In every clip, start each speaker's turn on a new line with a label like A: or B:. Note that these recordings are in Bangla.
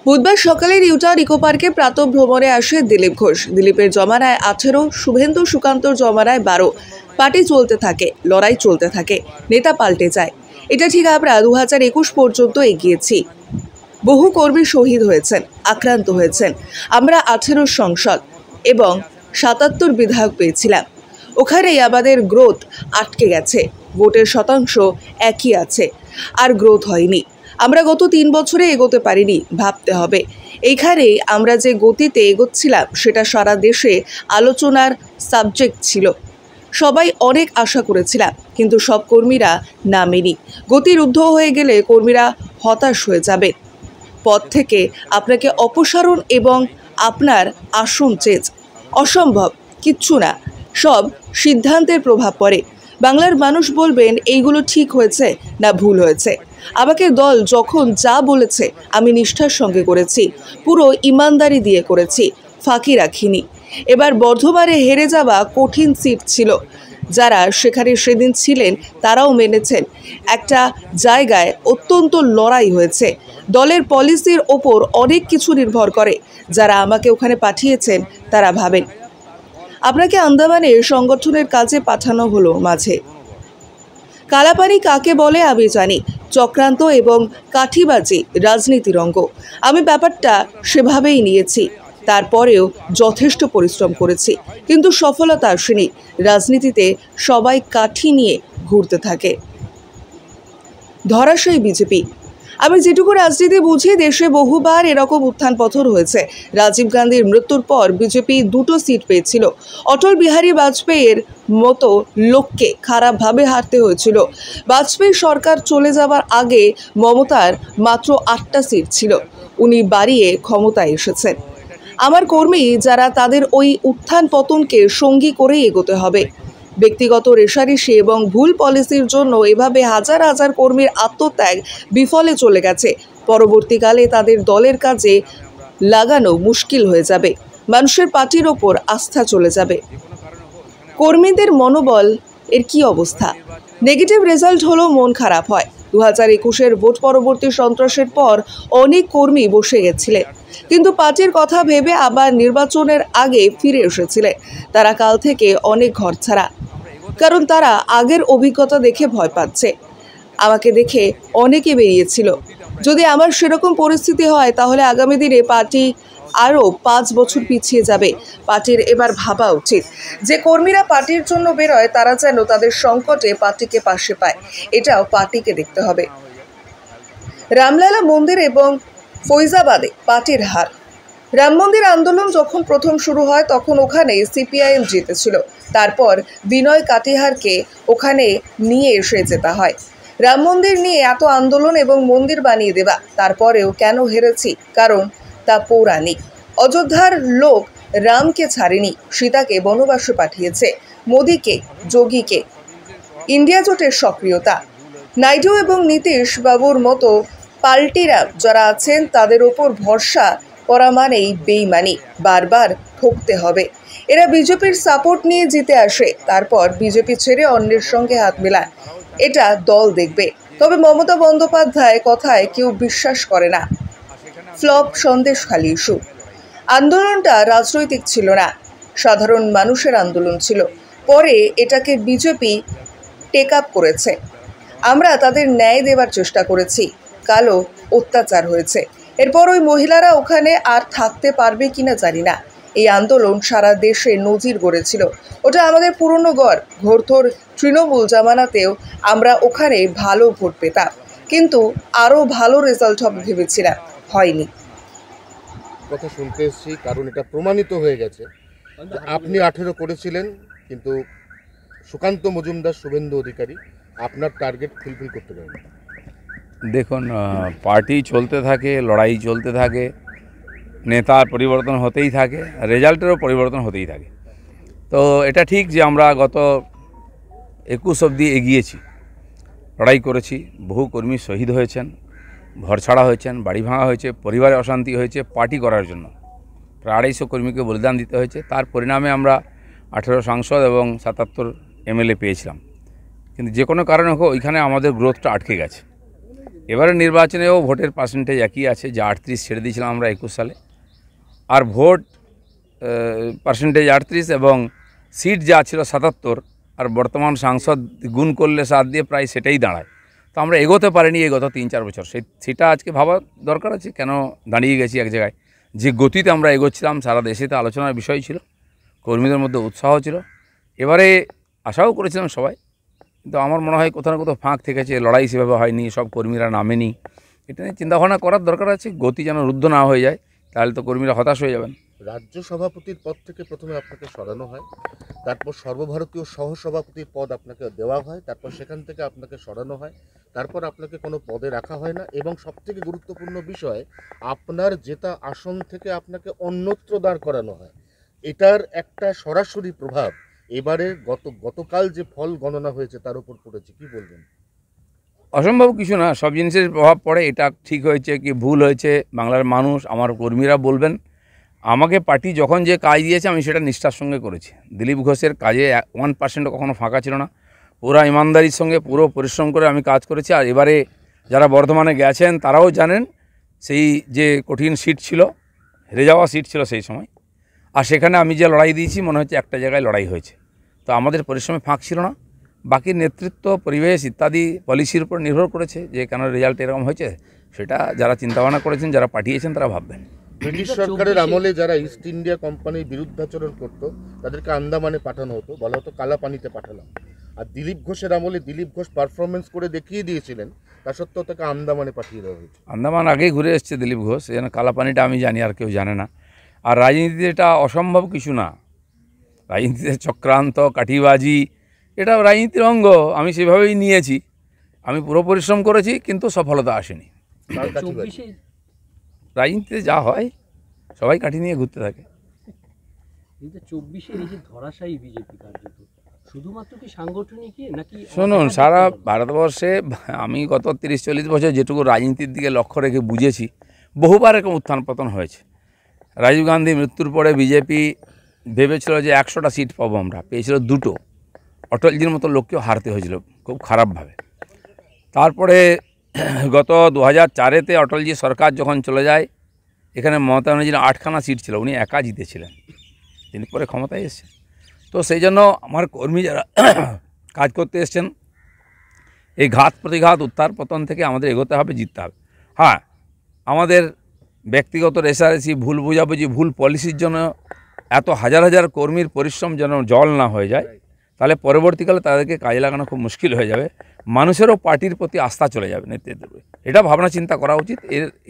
A: বুধবার সকালে নিউটাউন ইকো পার্কে প্রাতঃ ভ্রমণে আসে দিলীপ ঘোষ। দিলীপের জমানায় 18, শুভেন্দু সুকান্তর জমানায় 12। পার্টি চলতে থাকে, লড়াই চলতে থাকে, নেতা পাল্টে যায়। এটা ঠিক আমরা 2021 পর্যন্ত এগিয়েছি। বহু কর্মী শহীদ হয়েছেন, আক্রান্ত হয়েছেন। আমরা 18 সংসদ এবং 77 বিধায়ক পেয়েছিলাম। ওখানেই আমাদের গ্রোথ আটকে গেছে। ভোটের শতাংশ একই আছে, আর গ্রোথ হয়নি। আমরা গত 3 বছরে এগোতে পারিনি। ভাবতে হবে, এইখানেই আমরা যে গতিতে এগোচ্ছিলাম সেটা সারা দেশে আলোচনার সাবজেক্ট ছিল। সবাই অনেক আশা করেছিলাম, কিন্তু সব কর্মীরা নামেনি। গতি রুদ্ধ হয়ে গেলে কর্মীরা হতাশ হয়ে যাবে। পদ থেকে আপনাকে অপসারণ এবং আপনার আসন চেঞ্জ অসম্ভব, কিচ্ছু না। সব সিদ্ধান্তের প্রভাব পড়ে। বাংলার মানুষ বলবেন এইগুলো ঠিক হয়েছে না ভুল হয়েছে। আমাকে দল যখন যা বলেছে আমি নিষ্ঠার সঙ্গে করেছি, পুরো ইমানদারি দিয়ে করেছি, ফাঁকি রাখিনি। এবার বর্ধমানে হেরে যাওয়া কঠিন সিট ছিল। যারা সেখানে সেদিন ছিলেন তারাও মেনেছেন একটা জায়গায় অত্যন্ত লড়াই হয়েছে। দলের পলিসির ওপর অনেক কিছু নির্ভর করে। যারা আমাকে ওখানে পাঠিয়েছেন তারা ভাবেন আপনাকে আন্দামানে সংগঠনের কাজে পাঠানো হলো। মাঝে কালাপানি কাকে বলে আমি জানি, চক্রান্ত এবং কাঠিবাজি রাজনীতির অঙ্গ। আমি ব্যাপারটা সেভাবেই নিয়েছি। তারপরেও যথেষ্ট পরিশ্রম করেছি, কিন্তু সফলতা আসেনি। রাজনীতিতে সবাই কাঠি নিয়ে ঘুরতে থাকে। ধরাশায়ী বিজেপি। আমি যেটুকু রাজনীতি বুঝি, দেশে বহুবার এরকম উত্থান পতন হয়েছে। রাজীব গান্ধীর মৃত্যুর পর বিজেপি 2টো সিট পেয়েছিল। অটল বিহারী বাজপেয়ীর মতো লোককে খারাপভাবে হারতে হয়েছিল। বাজপেয়ী সরকার চলে যাওয়ার আগে মমতার মাত্র 8টা সিট ছিল। উনি বাড়িয়ে ক্ষমতায় এসেছেন। আমার কর্মী যারা, তাদের ওই উত্থান পতনকে সঙ্গী করেই এগোতে হবে। ব্যক্তিগত রেষারেষি এবং ভুল পলিসির জন্য এভাবে হাজার হাজার কর্মীর আত্মত্যাগ বিফলে চলে গেছে। পরবর্তীকালে তাদের দলের কাজে লাগানো মুশকিল হয়ে যাবে। মানুষের পার্টির ওপর আস্থা চলে যাবে। কর্মীদের মনোবল এর কি অবস্থা? নেগেটিভ রেজাল্ট হলো মন খারাপ হয়। 2021-এর ভোট পরবর্তী সন্ত্রাসের পর অনেক কর্মী বসে গেছিলেন, কিন্তু পার্টির কথা ভেবে আবার নির্বাচনের আগে ফিরে এসেছিলেন। তারা কাল থেকে অনেক ঘরছাড়া, কারণ তারা আগের অভিজ্ঞতা দেখে ভয় পাচ্ছে। আমাকে দেখে অনেকে বেরিয়েছিল। যদি আমার সেরকম পরিস্থিতি হয় তাহলে আগামী দিনে পার্টি আরও 5 বছর পিছিয়ে যাবে। পার্টির এবার ভাবা উচিত যে কর্মীরা পার্টির জন্য বেরোয় তারা যেন তাদের সংকটে পার্টিকে পাশে পায়। এটাও পার্টিকে দেখতে হবে। রামলালা মন্দির এবং ফৈজাবাদে পার্টির হার। রাম মন্দির আন্দোলন যখন প্রথম শুরু হয় তখন ওখানে সিপিআইএম জিতেছিল। তারপর বিনয় কাটিহারকে ওখানে নিয়ে এসে যেতে হয়। রাম মন্দির নিয়ে এত আন্দোলন এবং মন্দির বানিয়ে দেওয়া, তারপরেও কেন হেরেছি? কারণ তা পৌরাণিক। অযোধ্যার লোক রামকে ছাড়েনি, সীতাকে বনবাসে পাঠিয়েছে। মোদীকে, যোগীকে, ইন্ডিয়া জোটের সক্রিয়তা, নাইডু এবং নীতিশ বাবুর মতো পাল্টিরা যারা আছেন তাদের ওপর ভরসা করা মানেই বেইমানি। বারবার ঠকতে হবে। এরা বিজেপির সাপোর্ট নিয়ে জিতে আসে, তারপর বিজেপি ছেড়ে অন্যের সঙ্গে হাত মেলায়। এটা দল দেখবে। তবে মমতা বন্দ্যোপাধ্যায় কথায় কেউ বিশ্বাস করে না। Flop Sandeshkhali issue. আন্দোলনটা রাজনৈতিক ছিল না, সাধারণ মানুষের আন্দোলন ছিল। পরে এটাকে বিজেপি টেক আপ করেছে। আমরা তাদের ন্যায় দেওয়ার চেষ্টা করেছি। কালো অত্যাচার হয়েছে। এরপর ওই মহিলারা ওখানে আর থাকতে পারবে কিনা জানি না। এই আন্দোলন সারা দেশে নজির গড়েছিল। ওটা আমাদের পুরনো গড়। ঘোরথোর তৃণমূল জামানাতেও আমরা ওখানে ভালো ভোট পেতাম, কিন্তু আরও ভালো রেজাল্ট হবে ভেবেছিলাম, হয়নি।
B: কথা শুনতে এসেছি, কারণ এটা প্রমাণিত হয়ে গেছে। আপনি 18 করেছিলেন, কিন্তু সুকান্ত মজুমদার, শুভেন্দু অধিকারী আপনার টার্গেট ফুলফিল করতে পারেন।
C: দেখুন, পার্টি চলতে থাকে, লড়াই চলতে থাকে, নেতার পরিবর্তন হতেই থাকে, রেজাল্টেরও পরিবর্তন হতেই থাকে। তো এটা ঠিক যে আমরা গত 21 অবধি এগিয়েছি, লড়াই করেছি। বহু কর্মী শহীদ হয়েছেন, ঘরছাড়া হয়েছেন, বাড়ি ভাঙা হয়েছে, পরিবারে অশান্তি হয়েছে পার্টি করার জন্য। প্রায় 250 কর্মীকে বলিদান দিতে হয়েছে। তার পরিণামে আমরা 18 সাংসদ এবং 77 এমএলএ পেয়েছিলাম। কিন্তু যে কোনো কারণে হোক ওইখানে আমাদের গ্রোথটা আটকে গেছে। এবারে নির্বাচনেও ভোটের পার্সেন্টেজ একই আছে, যে 38 ছেড়ে দিয়েছিলাম আমরা 21 সালে, আর ভোট পার্সেন্টেজ 38 এবং সিট যা ছিল 77, আর বর্তমান সাংসদ গুণ করলে 7 দিয়ে প্রায় সেটাই দাঁড়ায়। তো আমরা এগোতে পারিনি এই গত 3-4 বছর, সেটা আজকে ভাবা দরকার আছে কেন দাঁড়িয়ে গেছি এক জায়গায়। যে গতিতে আমরা এগোচ্ছিলাম সারা দেশেতে আলোচনার বিষয় ছিল, কর্মীদের মধ্যে উৎসাহ ছিল, এবারে আশাও করেছিলাম সবাই, কিন্তু আমার মনে হয় কোথাও না কোথাও ফাঁক থেকেছে, লড়াই সেভাবে হয়নি, সব কর্মীরা নামেনি। এটা নিয়ে চিন্তাভাবনা করার দরকার আছে, গতি যেন রুদ্ধ না হয়ে যায়, তাহলে তো কর্মীরা হতাশ হয়ে যাবেন।
B: রাজ্য সভাপতির পদ থেকে প্রথমে আপনাকে সরানো হয়, তারপর সর্বভারতীয় সহসভাপতির পদ আপনাকে দেওয়া হয়, তারপর সেখান থেকে আপনাকে সরানো হয়, তারপর আপনাকে কোনো পদে রাখা হয় না, এবং সবথেকে গুরুত্বপূর্ণ বিষয় আপনার জেতা আসন থেকে আপনাকে অন্যত্র দাঁড় করানো হয়। এটার একটা সরাসরি প্রভাব এবারে গতকাল যে ফল গণনা হয়েছে তার উপর পড়েছে, কি বলবেন?
C: অসম্ভব কিছু না, সব জিনিসের প্রভাব পড়ে। এটা ঠিক হয়েছে কি ভুল হয়েছে বাংলার মানুষ, আমার কর্মীরা বলবেন। আমাকে পার্টি যখন যে কাজ দিয়েছে আমি সেটা নিষ্ঠার সঙ্গে করেছি। দিলীপ ঘোষের কাজে 1% কখনো ফাঁকা ছিল না, পুরো ইমানদারির সঙ্গে পুরো পরিশ্রম করে আমি কাজ করেছি। আর এবারে যারা বর্ধমানে গেছেন তারাও জানেন সেই যে কঠিন সিট ছিল, হেরে যাওয়া সিট ছিল সেই সময়, আর সেখানে আমি যে লড়াই দিয়েছি মনে হচ্ছে একটা জায়গায় লড়াই হয়েছে। তো আমাদের পরিশ্রমে ফাঁক ছিল না। বাকি নেতৃত্ব, পরিবেশ ইত্যাদি পলিসির উপর নির্ভর করেছে যে কেন রেজাল্ট এরকম হয়েছে, সেটা যারা চিন্তাভাবনা করেছেন, যারা পাঠিয়েছেন তারা ভাববেন।
B: ব্রিটিশ সরকারের আমলে যারা ইস্ট ইন্ডিয়া কোম্পানির বিরুদ্ধাচরণ করতো তাদেরকে আন্দামানে পাঠানো হতো, বলা হতো কালা পানিতে পাঠালাম। আর দিলীপ ঘোষের আমলে দিলীপ ঘোষ পারফরমেন্স করে দেখিয়ে দিয়েছিলেন, তা সত্ত্বেও তাকে আন্দামানে পাঠিয়ে দেওয়া হয়েছে।
C: আন্দামান আগেই ঘুরে এসছে দিলীপ ঘোষ, যেন কালাপানিটা আমি জানি, আর কেউ জানে না। আর রাজনীতিতে এটা অসম্ভব কিছু না, রাজনীতিতে চক্রান্ত কাঠিবাজি এটা রাজনীতির অঙ্গ, আমি সেভাবেই নিয়েছি। আমি পুরো পরিশ্রম করেছি কিন্তু সফলতা আসেনি।
B: তার কাছে বাড়ি।
C: রাজনীতিতে যা হয় সবাই কাঠি নিয়ে ঘুরতে থাকে।
D: 2024 এই যে ধরাশায়ী বিজেপি কার্যত শুধুমাত্র কি সাংগঠনিক নাকি?
C: শুনুন, সারা ভারতবর্ষে আমি গত 30-40 বছর যেটুকু রাজনীতির দিকে লক্ষ্য রেখে বুঝেছি, বহুবার এরকম উত্থান পতন হয়েছে। রাজীব গান্ধী মৃত্যুর পরে বিজেপি ভেবেছিল যে 100টা সিট পাবো, আমরা পেয়েছিল 2টো। অটলজির মতো লোককেও হারতে হয়েছিল খুব খারাপভাবে। তারপরে গত 2004-এতে অটলজি সরকার যখন চলে যায়, এখানে মমতা ব্যানার্জির 8খানা সিট ছিল, উনি একা জিতেছিলেন, তিনি পরে ক্ষমতায় এসেছেন। তো সেই জন্য আমার কর্মী যারা কাজ করতে এসছেন, এই ঘাত প্রতিঘাত উত্থান পতন থেকে আমাদের এগোতে হবে, জিততে হবে। হ্যাঁ, আমাদের ব্যক্তিগত রেষারেষি, ভুল বোঝাবুঝি, ভুল পলিসির জন্য এত হাজার হাজার কর্মীর পরিশ্রম যেন জল না হয়ে যায়, তাহলে পরবর্তীকালে তাদেরকে কাজে লাগানো খুব মুশকিল হয়ে যাবে, মানুষেরও পার্টির প্রতি আস্থা চলে যাবে নেতৃত্বে। এটা ভাবনা চিন্তা করা উচিত,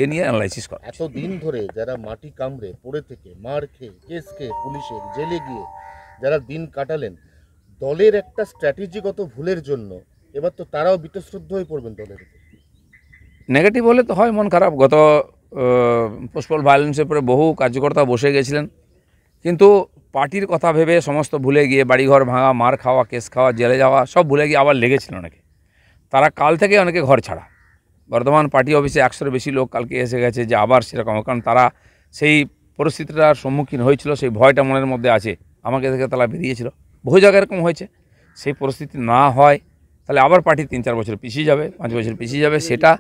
C: এ নিয়ে অ্যানালাইসিস করা।
B: এতদিন ধরে যারা মাটি কামড়ে পড়ে থেকে, মার খেয়ে, কেস খেয়ে, পুলিশের জেলে গিয়ে যারা দিন কাটালেন, দলের একটা স্ট্র্যাটেজিগত ভুলের জন্য এবার তো তারাও বীতশ্রদ্ধ হয়ে পড়বেন দলের উপর।
C: নেগেটিভ হলে তো হয় মন খারাপ। গত পোস্টপল ভায়োলেন্সের পরে বহু কার্যকর্তা বসে গেছিলেন, কিন্তু পার্টির কথা ভেবে সমস্ত ভুলে গিয়ে বাড়িঘর ভাঙা, মার খাওয়া, কেস খাওয়া, জেলে যাওয়া সব ভুলে গিয়ে আবার লেগেছিল অনেকে। তারা কাল থেকে অনেকে ঘর ছাড়া, বর্ধমান পার্টি অফিসে 100-এর বেশি লোক কালকে এসে গেছে যে আবার সেরকম, কারণ তারা সেই পরিস্থিতিটার সম্মুখীন হয়েছিল, সেই ভয়টা মনের মধ্যে আছে, আমাকে থেকে তারা বেরিয়েছিল। বহু জায়গায় এরকম হয়েছে। সেই পরিস্থিতি না হয় তাহলে আবার পার্টি 3-4 বছর পিছিয়ে যাবে, 5 বছর পিছিয়ে যাবে। সেটা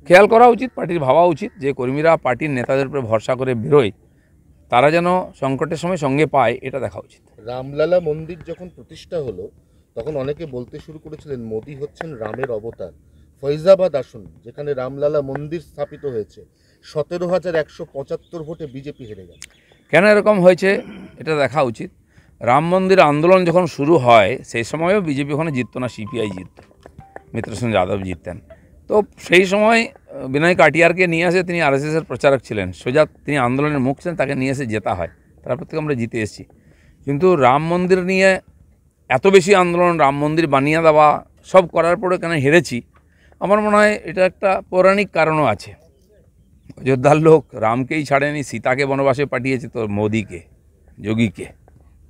C: খেয়াল করা উচিত, পার্টির ভাবা উচিত যে কর্মীরা পার্টির নেতাদের উপরে ভরসা করে বেরোয়, তারা যেন সংকটের সময় সঙ্গে পায়, এটা দেখা উচিত।
B: রামলালা মন্দির যখন প্রতিষ্ঠা হলো তখন অনেকে বলতে শুরু করেছিলেন মোদি হচ্ছেন রামের অবতার। ফৈজাবাদ আসন যেখানে রামলালা মন্দির স্থাপিত হয়েছে, 17,175 ভোটে বিজেপি হেরে গেল।
C: কেন এরকম হয়েছে এটা দেখা উচিত। রাম মন্দির আন্দোলন যখন শুরু হয় সেই সময়ও বিজেপি ওখানে জিততো না, সিপিআই জিতত, মিত্রসেন যাদব জিততেন। তো সেই সময় বিনয় কাটিয়ারকে নিয়ে আসে, তিনি আরএসএসের প্রচারক ছিলেন, সোজা তিনি আন্দোলনের মুখ ছিলেন, তাকে নিয়ে এসে জেতা হয়, তারপর থেকে আমরা জিতে এসেছি। কিন্তু রাম মন্দির নিয়ে এত বেশি আন্দোলন, রাম মন্দির বানিয়ে দেওয়া সব করার পরে কেন হেরেছি, আমার মনে হয় এটা একটা পৌরাণিক কারণও আছে। অযোধ্যার লোক রামকেই ছাড়েনি, সীতাকে বনবাসে পাঠিয়েছে, তো মোদিকে, যোগীকে।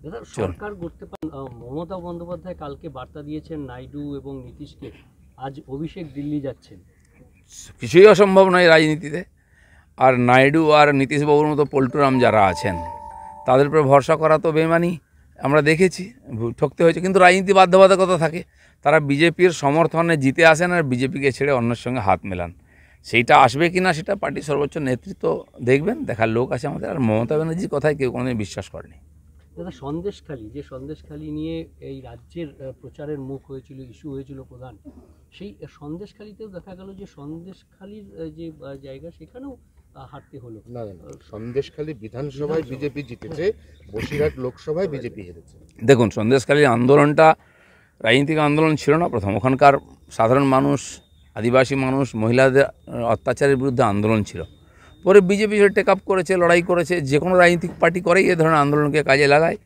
D: দাদা, সরকার করতে পারেন। মমতা বন্দ্যোপাধ্যায় কালকে বার্তা দিয়েছেন নাইডু এবং নীতিশকে, আজ অভিষেক দিল্লি যাচ্ছেন।
C: কিছুই অসম্ভব নয় রাজনীতিতে। আর নাইডু আর নীতিশবাবুর মতো পল্টুরাম যারা আছেন তাদের উপরে ভরসা করা তো বেমানি, আমরা দেখেছি, ঠকতে হয়েছে। কিন্তু রাজনীতি বাধ্যবাধকতা থাকে, তারা বিজেপির সমর্থনে জিতে আসেন আর বিজেপিকে ছেড়ে অন্যের সঙ্গে হাত মেলান। সেইটা আসবে কি না সেটা পার্টির সর্বোচ্চ নেতৃত্ব দেখবেন, দেখার লোক আছে আমাদের। আর মমতা ব্যানার্জির কথায় কেউ কোনোদিন বিশ্বাস করেনি।
D: দাদা, সন্দেশখালী নিয়ে এই রাজ্যের প্রচারের মুখ হয়েছিল, ইস্যু হয়েছিল প্রধান, সেই সন্দেশখালীতেও দেখা গেল যে সন্দেশখালীর যে জায়গা সেখানেও হারতে হলো।
B: না না, সন্দেশখালী বিধানসভায় বিজেপি জিতেছে, বসিরহাট লোকসভায় বিজেপি হেরেছে।
C: দেখুন, সন্দেশখালীর আন্দোলনটা রাজনৈতিক আন্দোলন ছিল না প্রথম। ওখানকার সাধারণ মানুষ, আদিবাসী মানুষ, মহিলাদের অত্যাচারের বিরুদ্ধে আন্দোলন ছিল। পরে বিজেপি টেক আপ করেছে, লড়াই করেছে। যে কোনো রাজনৈতিক পার্টি করেই এ ধরনের আন্দোলনকে কাজে লাগায়।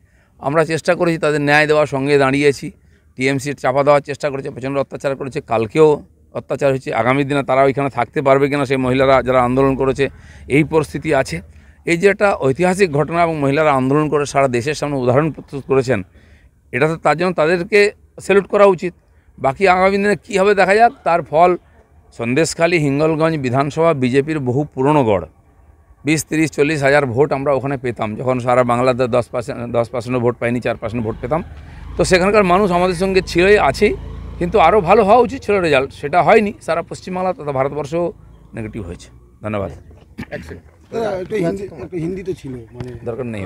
C: আমরা চেষ্টা করেছি তাদের ন্যায় দেওয়ার, সঙ্গে দাঁড়িয়েছি। টিএমসির চাপা দেওয়ার চেষ্টা করেছে, প্রচণ্ড অত্যাচার করেছে। কালকেও অত্যাচার হয়েছে। আগামী দিনে তারা ওইখানে থাকতে পারবে কিনা, সেই মহিলারা যারা আন্দোলন করেছে, এই পরিস্থিতি আছে। এই যে একটা ঐতিহাসিক ঘটনা এবং মহিলারা আন্দোলন করে সারা দেশের সামনে উদাহরণ প্রস্তুত করেছেন, এটা তো তার জন্য তাদেরকে স্যালুট করা উচিত। বাকি আগামী দিনে কী হবে দেখা যাক। তার ফল সন্দেশখালী, হিঙ্গলগঞ্জ বিধানসভা বিজেপির বহু পুরনো গড়। 20, 30, 40 হাজার ভোট আমরা ওখানে পেতাম যখন সারা বাংলাতে 10% ভোট পাইনি, 4% ভোট পেতাম। তো সেখানকার মানুষ আমাদের সঙ্গে ছিলই, আছেই, কিন্তু আরও ভালো হওয়া উচিত ছিল রেজাল্ট। সেটা হয়নি। সারা পশ্চিমবাংলা তথা ভারতবর্ষও নেগেটিভ হয়েছে। ধন্যবাদ।
B: এক সেকেন্ড।
E: হিন্দি তো ছিল, মানে
C: দরকার নেই।